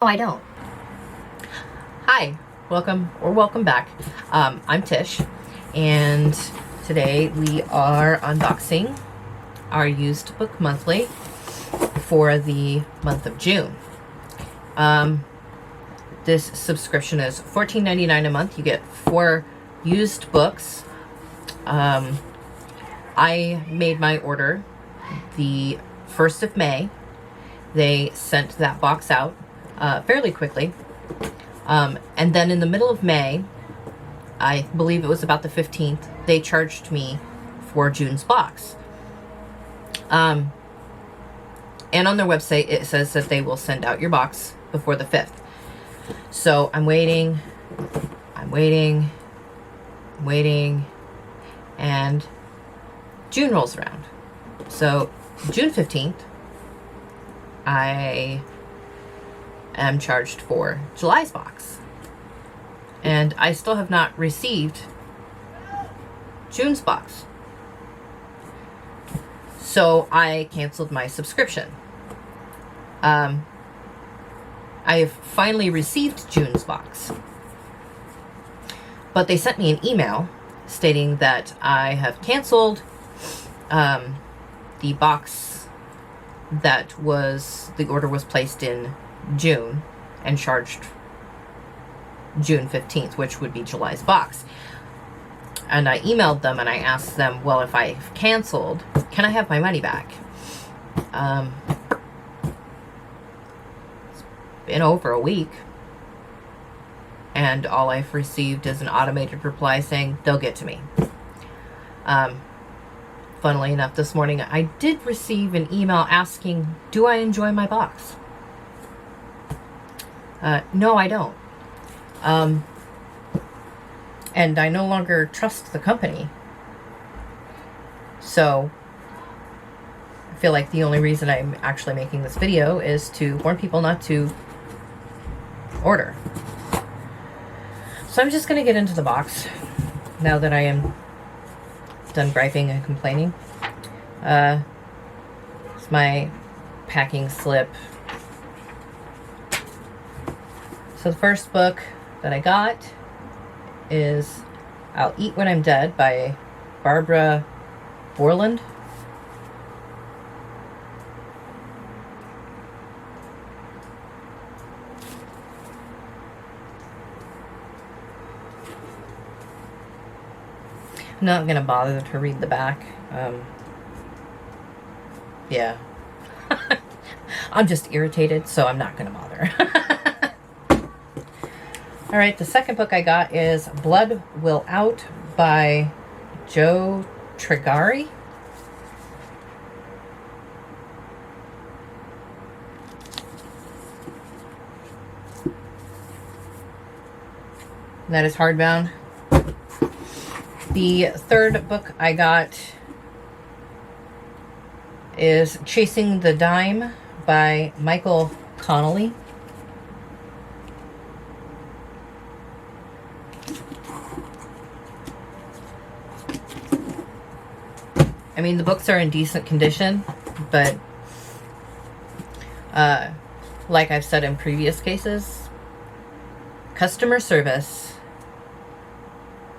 No, I don't. Hi, welcome back. I'm Tish, and today we are unboxing our used book monthly for the month of June. This subscription is $14.99 a month. You get 4 used books. I made my order the 1st of May. They sent that box out fairly quickly. And then in the middle of May, I believe it was about the 15th, they charged me for June's box. And on their website, it says that they will send out your box before the 5th. So I'm waiting, and June rolls around. So June 15th, I am charged for July's box, and I still have not received June's box. So I canceled my subscription. I have finally received June's box, but they sent me an email stating that I have canceled the box that was, the order was placed in June and charged June 15th, which would be July's box. And I emailed them and I asked them, well, if I've canceled, can I have my money back? It's been over a week, and all I've received is an automated reply saying they'll get to me. Funnily enough, this morning I did receive an email asking, do I enjoy my box? No, I don't. And I no longer trust the company. So I feel like the only reason I'm actually making this video is to warn people not to order. So I'm just going to get into the box now that I am done griping and complaining. It's my packing slip. So the first book that I got is I'll Eat When I'm Dead by Barbara Borland. I'm not going to bother to read the back. Yeah. I'm just irritated, so I'm not going to bother. All right, the second book I got is Blood Will Out by Joe Trigari. That is hardbound. The third book I got is Chasing the Dime by Michael Connolly. I mean, the books are in decent condition, but like I've said in previous cases, customer service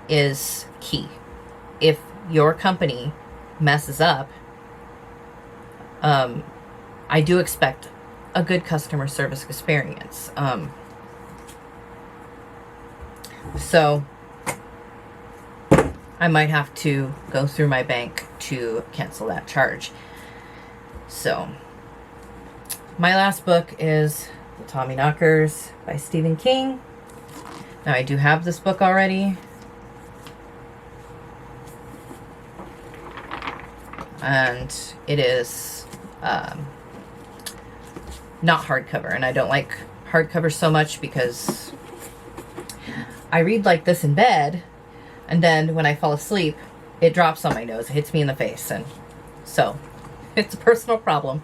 is key. If your company messes up, I do expect a good customer service experience. So I might have to go through my bank to cancel that charge. So my last book is The Tommyknockers by Stephen King. Now I do have this book already. And it is not hardcover, and I don't like hardcover so much because I read like this in bed, and then when I fall asleep, it drops on my nose, it hits me in the face, and so it's a personal problem,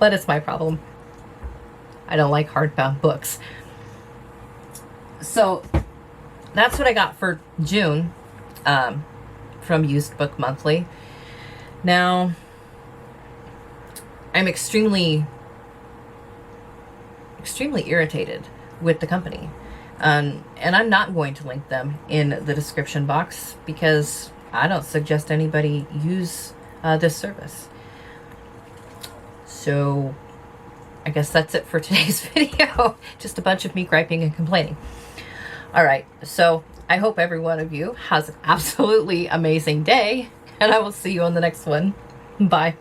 but it's my problem. I don't like hardbound books. So that's what I got for June from Used Book Monthly. Now, I'm extremely extremely irritated with the company. And I'm not going to link them in the description box because I don't suggest anybody use this service. So I guess that's it for today's video. Just a bunch of me griping and complaining. All right, so I hope every one of you has an absolutely amazing day, and I will see you on the next one. Bye.